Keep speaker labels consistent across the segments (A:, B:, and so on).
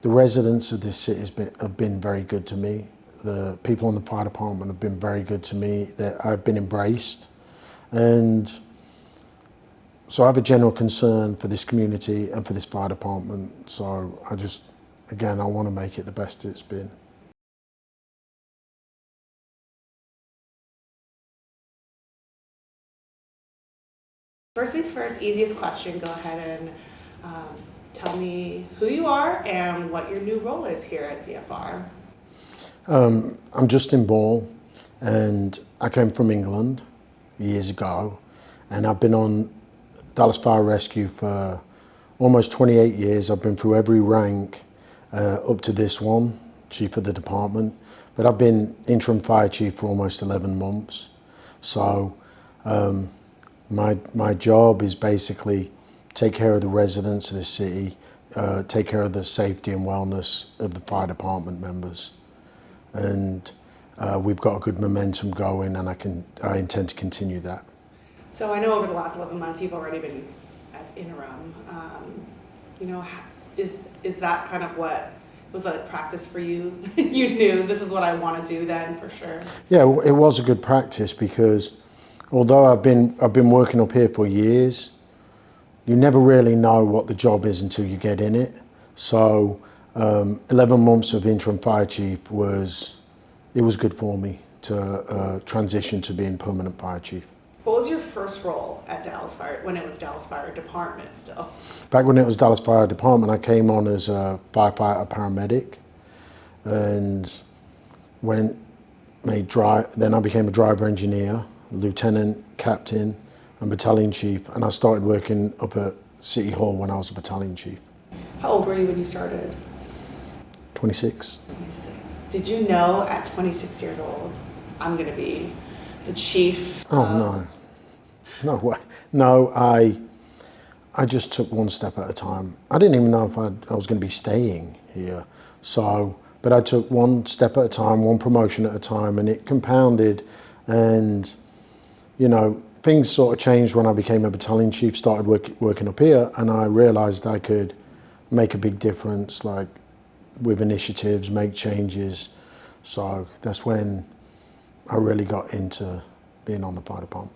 A: The residents of this city have been very good to me. The people in the fire department have been very good to me. I've been embraced. And so I have a general concern for this community and for this fire department. So again, I want to make it the best it's been.
B: First things first, easiest question, go ahead and tell me who you are and what your new role is here at DFR.
A: I'm Justin Ball, and I came from England years ago, and I've been on Dallas Fire Rescue for almost 28 years. I've been through every rank up to this one, Chief of the Department, but I've been interim fire chief for almost 11 months. So my job is basically take care of the residents of the city, take care of the safety and wellness of the fire department members. And we've got a good momentum going, and I intend to continue that.
B: So I know over the last 11 months you've already been as interim. Is that kind of what was that practice for you? You knew this is what I want to do then, for sure.
A: Yeah, it was a good practice because although I've been working up here for years, you never really know what the job is until you get in it. So 11 months of interim fire chief was good for me to transition to being permanent fire chief.
B: What was your first role at Dallas Fire, when it was Dallas Fire Department still?
A: Back when it was Dallas Fire Department, I came on as a firefighter paramedic, and then I became a driver engineer, lieutenant, captain, and battalion chief, and I started working up at City Hall when I was a battalion chief.
B: How old were you when you started?
A: 26.
B: 26. Did you know at 26 years old, I'm going to be the chief?
A: Oh, no. No way. No, I just took one step at a time. I didn't even know if I was going to be staying here. But I took one step at a time, one promotion at a time, and it compounded. And, things sort of changed when I became a battalion chief, started working up here, and I realized I could make a big difference, like with initiatives, make changes. So that's when I really got into being on the fire department.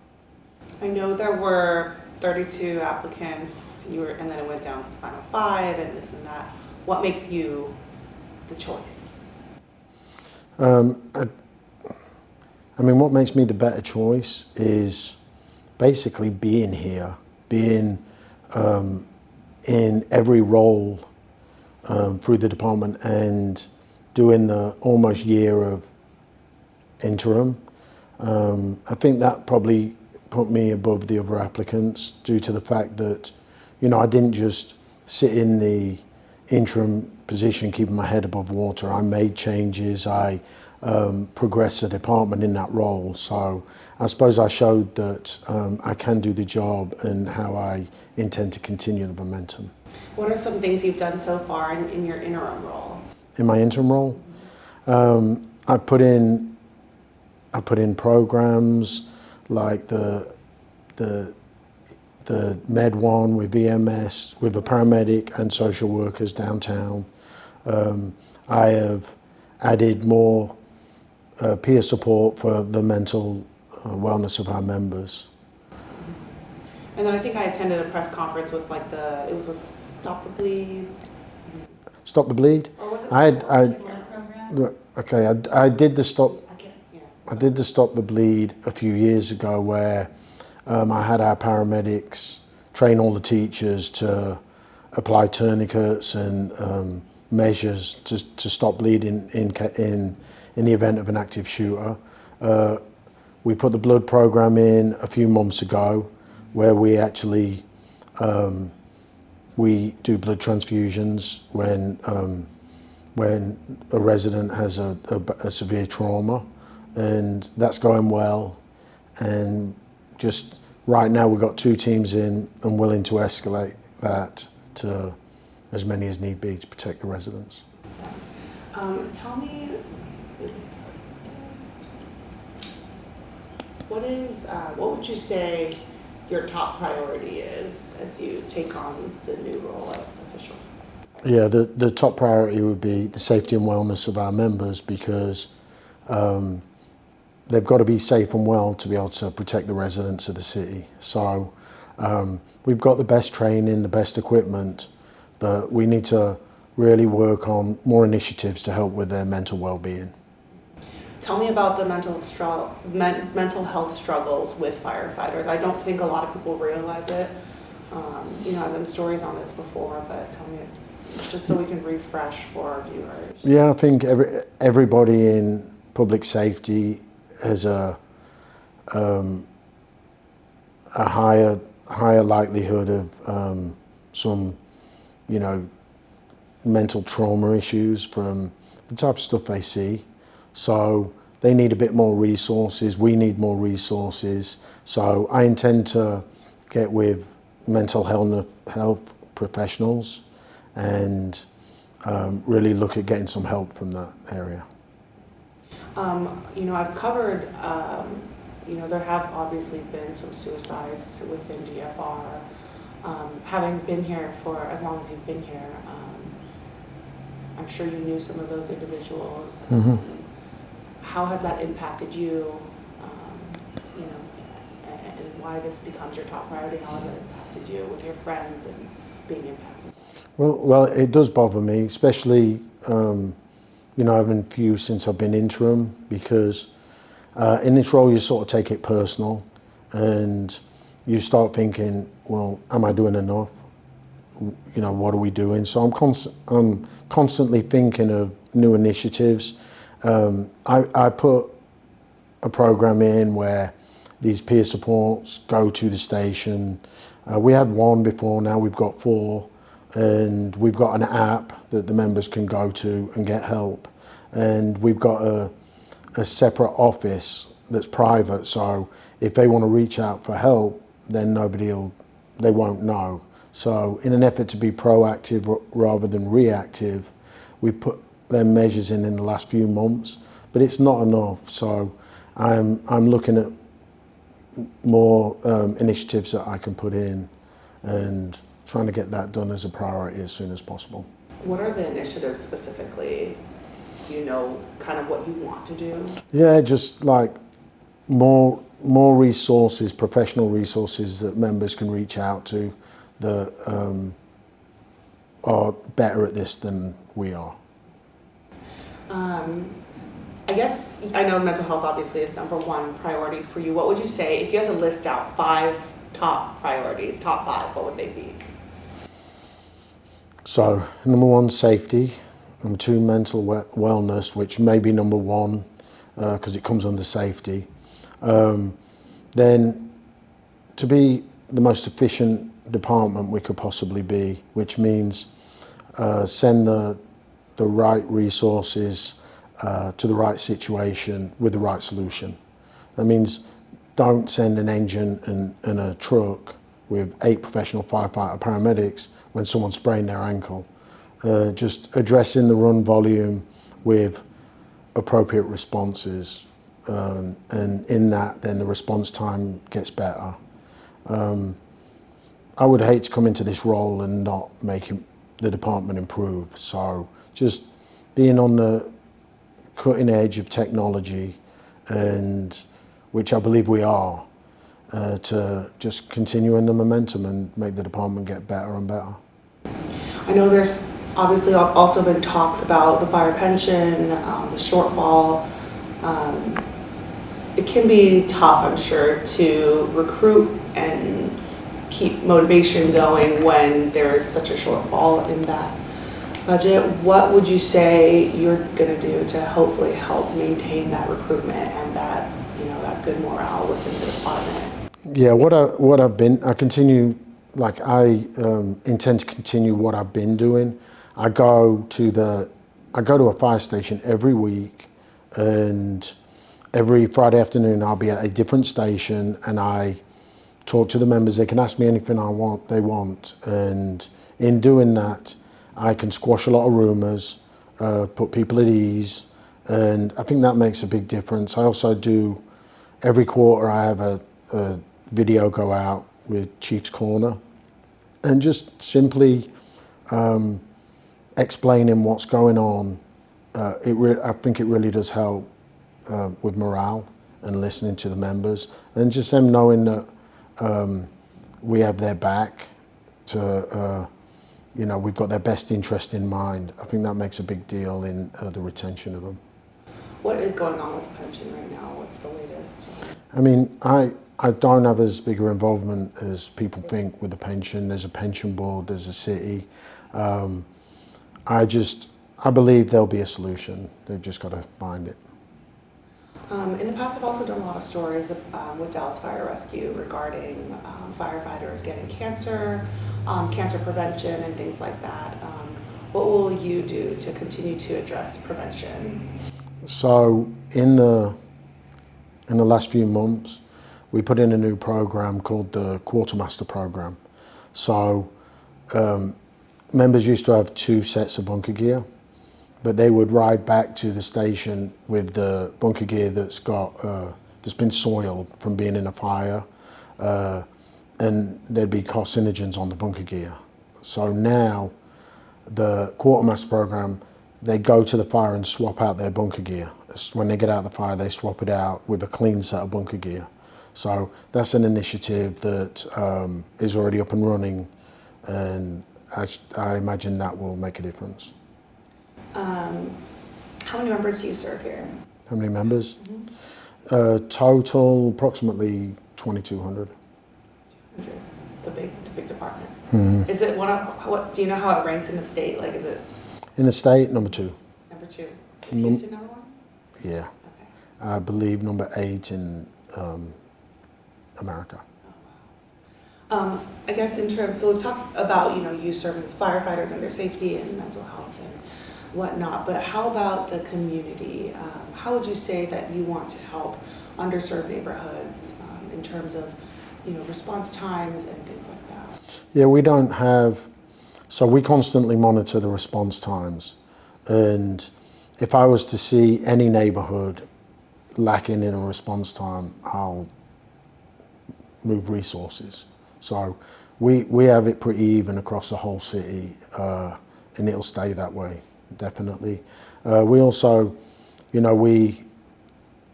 B: I know there were 32 applicants, and then it went down to the final 5 and this and that. What makes you the choice?
A: What makes me the better choice is basically being here, being in every role through the department and doing the almost year of interim. I think that probably put me above the other applicants due to the fact that, I didn't just sit in the interim position keeping my head above water. I made changes, I progressed the department in that role. So I suppose I showed that I can do the job and how I intend to continue the momentum.
B: What are some things you've done so far in your interim role?
A: In my interim role, I put in programs like the Med One with EMS, with a paramedic and social workers downtown. I have added more peer support for the mental wellness of our members.
B: And then I think I attended a press conference with it was a Stop the Bleed.
A: Stop the Bleed?
B: Or was it
A: I did the Stop the Bleed a few years ago, where I had our paramedics train all the teachers to apply tourniquets and measures to stop bleeding in the event of an active shooter. We put the blood program in a few months ago, where we actually we do blood transfusions when a resident has a severe trauma, and that's going well. And just right now we've got 2 teams in and willing to escalate that to as many as need be to protect the residents.
B: Tell me, what would you say your top priority is as you take on the new role as official
A: Yeah, the top priority would be the safety and wellness of our members, because they've got to be safe and well to be able to protect the residents of the city. So we've got the best training, the best equipment, but we need to really work on more initiatives to help with their mental well-being.
B: Tell me about the mental health struggles with firefighters. I don't think a lot of people realize it. I've done stories on this before, but tell me, just so we can refresh for our viewers.
A: Yeah, I think everybody in public safety has a higher likelihood of some, mental trauma issues from the type of stuff they see. So they need a bit more resources. We need more resources. So I intend to get with mental health professionals and really look at getting some help from that area.
B: I've covered, there have obviously been some suicides within DFR. Having been here for as long as you've been here, I'm sure you knew some of those individuals.
A: Mm-hmm.
B: How has that impacted you, and why this becomes your top priority? How has that impacted you with your friends and being impacted?
A: Well, it does bother me, especially, I've been few since I've been interim, because in this role you sort of take it personal and you start thinking, well, am I doing enough? What are we doing? So I'm constantly thinking of new initiatives. I put a program in where these peer supports go to the station. We had one before, now we've got 4. And we've got an app that the members can go to and get help. And we've got a separate office that's private, so if they want to reach out for help, then they won't know. So in an effort to be proactive rather than reactive, we've put them measures in the last few months, but it's not enough. So I'm looking at more initiatives that I can put in and trying to get that done as a priority as soon as possible.
B: What are the initiatives specifically? Do you know kind of what you want to do? Yeah,
A: just like more resources, professional resources that members can reach out to that are better at this than we are.
B: I guess I know mental health obviously is number 1 priority for you. What would you say, if you had to list out 5 top priorities, top 5, what would they be?
A: So, number 1, safety. Number 2, mental wellness, which may be number 1 because it comes under safety. Then, to be the most efficient department we could possibly be, which means send the right resources to the right situation with the right solution. That means don't send an engine and a truck with 8 professional firefighter paramedics when someone's sprained their ankle. Just addressing the run volume with appropriate responses, and in that then the response time gets better. I would hate to come into this role and not make the department improve, so just being on the cutting edge of technology, and which I believe we are, to just continue in the momentum and make the department get better and better.
B: I know there's obviously also been talks about the fire pension, the shortfall. It can be tough, I'm sure, to recruit and keep motivation going when there is such a shortfall in that budget. What would you say you're going to do to hopefully help maintain that recruitment and that, that good morale within the department? Yeah,
A: I intend to continue what I've been doing. I go to a fire station every week, and every Friday afternoon I'll be at a different station, and I talk to the members. They can ask me anything they want, and in doing that I can squash a lot of rumours, put people at ease, and I think that makes a big difference. I also do, every quarter I have a video go out with Chief's Corner, and just simply explaining what's going on, I think it really does help with morale and listening to the members, and just them knowing that we have their back to, we've got their best interest in mind. I think that makes a big deal in the retention of them.
B: What is going on with the pension right now? What's the latest?
A: I mean, I don't have as big an involvement as people think with the pension. There's a pension board, there's a city. I believe there'll be a solution. They've just got to find it.
B: In the past, I've also done a lot of stories with Dallas Fire Rescue regarding firefighters getting cancer, cancer prevention, and things like that. What will you do to continue to address prevention?
A: So in the last few months, we put in a new program called the Quartermaster program. So members used to have 2 sets of bunker gear, but they would ride back to the station with the bunker gear that's been soiled from being in a fire, and there'd be carcinogens on the bunker gear. So now the Quartermaster program, they go to the fire and swap out their bunker gear. When they get out of the fire, they swap it out with a clean set of bunker gear. So that's an initiative that is already up and running, and I imagine that will make a difference.
B: How many members do you serve here?
A: How many members? Mm-hmm. Total, approximately 2,200.
B: It's a big department.
A: Mm-hmm.
B: Is it do you know how it ranks in the state? Like, is it?
A: In the state, number 2.
B: Number 2. Is Houston number 1?
A: Yeah.
B: Okay.
A: I believe number 8 in America.
B: Oh, wow. I guess in terms, so we've talked about, you serving firefighters and their safety and mental health and whatnot, but how about the community? How would you say that you want to help underserved neighborhoods in terms of, response times and things like that?
A: Yeah, we don't have, so we constantly monitor the response times. And if I was to see any neighborhood lacking in a response time, I'll move resources. So we have it pretty even across the whole city, and it'll stay that way, definitely. We also, we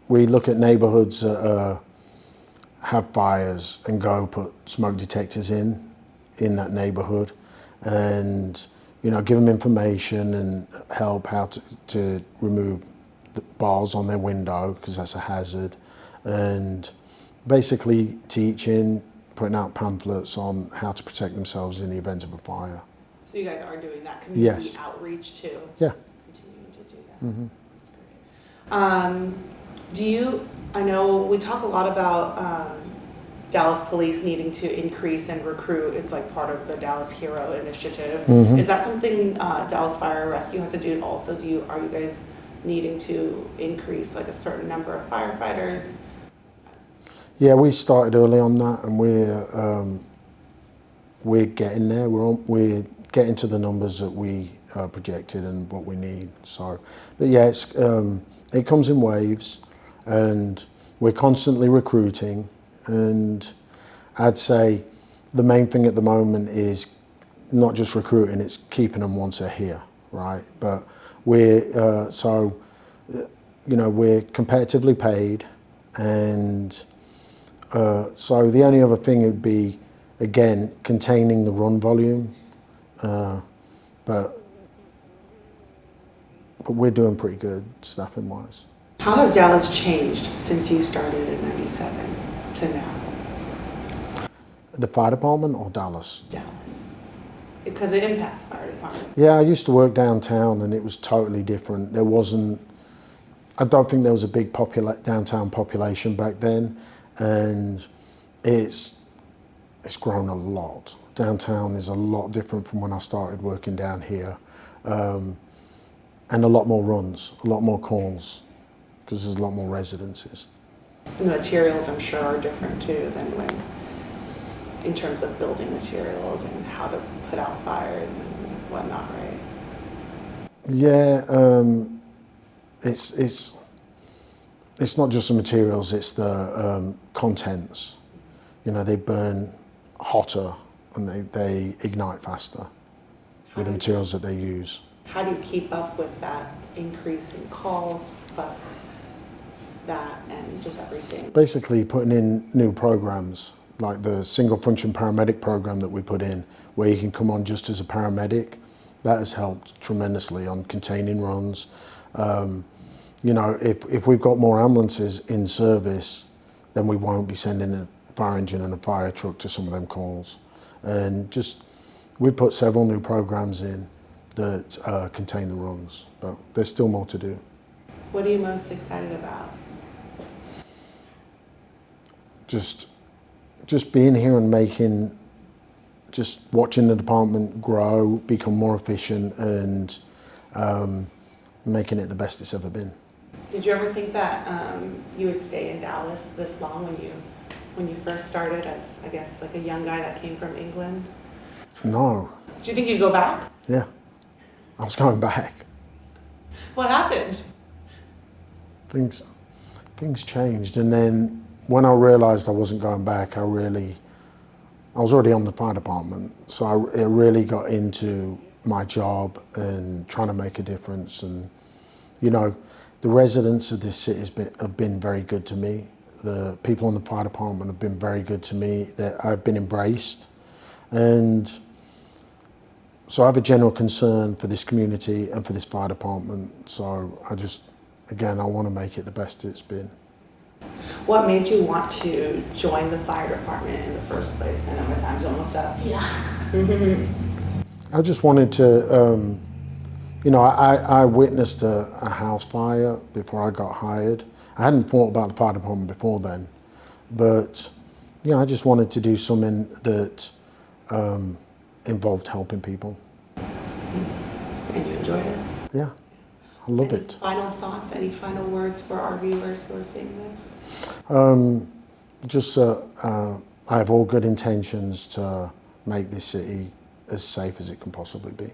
A: look at neighborhoods that have fires and go put smoke detectors in that neighborhood, and give them information and help how to remove the bars on their window, because that's a hazard, and basically teaching, putting out pamphlets on how to protect themselves in the event of a fire.
B: So you guys are doing that community
A: Yes.
B: outreach too?
A: Yeah.
B: Continuing to do that.
A: Mm-hmm.
B: That's great. I know we talk a lot about Dallas police needing to increase and recruit. It's like part of the Dallas Hero Initiative.
A: Mm-hmm.
B: Is that something Dallas Fire Rescue has to do also? Are you guys needing to increase like a certain number of firefighters?
A: Yeah, we started early on that, and we're getting there. We're getting to the numbers that we projected and what we need. So, but yeah, it comes in waves, and we're constantly recruiting. And I'd say the main thing at the moment is not just recruiting; it's keeping them once they're here, right? But we're we're competitively paid, and so the only other thing would be, again, containing the run volume, but we're doing pretty good staffing wise.
B: How has Dallas changed since you started in '97 to now?
A: The fire department or Dallas?
B: Dallas, because it impacts the fire department.
A: Yeah, I used to work downtown, and it was totally different. I don't think there was a big downtown population back then, and it's grown a lot. Downtown is a lot different from when I started working down here, and a lot more runs, a lot more calls, because there's a lot more residences.
B: And the materials, I'm sure, are different too than in terms of building materials and how to put out fires and whatnot, right?
A: Yeah, it's not just the materials; it's the contents. They burn hotter and they ignite faster with the materials that they use.
B: how do you keep up with that increase in calls plus that and just everything?
A: Basically putting in new programs, like the single function paramedic program that we put in, where you can come on just as a paramedic. That has helped tremendously on containing runs. You know, if we've got more ambulances in service, then we won't be sending a fire engine and a fire truck to some of them calls. And just, we've put several new programs in that contain the runs, but there's still more to do.
B: What are you most excited about?
A: Just being here and just watching the department grow, become more efficient, and making it the best it's ever been.
B: Did you ever think that you would stay in Dallas this long when you first started as, I guess, like a young guy that came from England?
A: No.
B: Do you think you'd go back?
A: Yeah, I was going back.
B: What happened?
A: Things changed, and then when I realised I wasn't going back, I was already on the fire department, so it really got into my job and trying to make a difference. And you know, the residents of this city have been very good to me. The people in the fire department have been very good to me. That I've been embraced, and so I have a general concern for this community and for this fire department. So I want to make it the best it's been.
B: What made you want to join the fire department in the first place? I know my time's almost up.
C: Yeah.
A: I just wanted to, you know, I witnessed a house fire before I got hired. I hadn't thought about the fire department before then, but yeah, I just wanted to do something that involved helping people.
B: And you enjoyed it?
A: Yeah, I love
B: Any
A: it.
B: Final thoughts, any final words for our viewers who are seeing this?
A: I have all good intentions to make this city as safe as it can possibly be.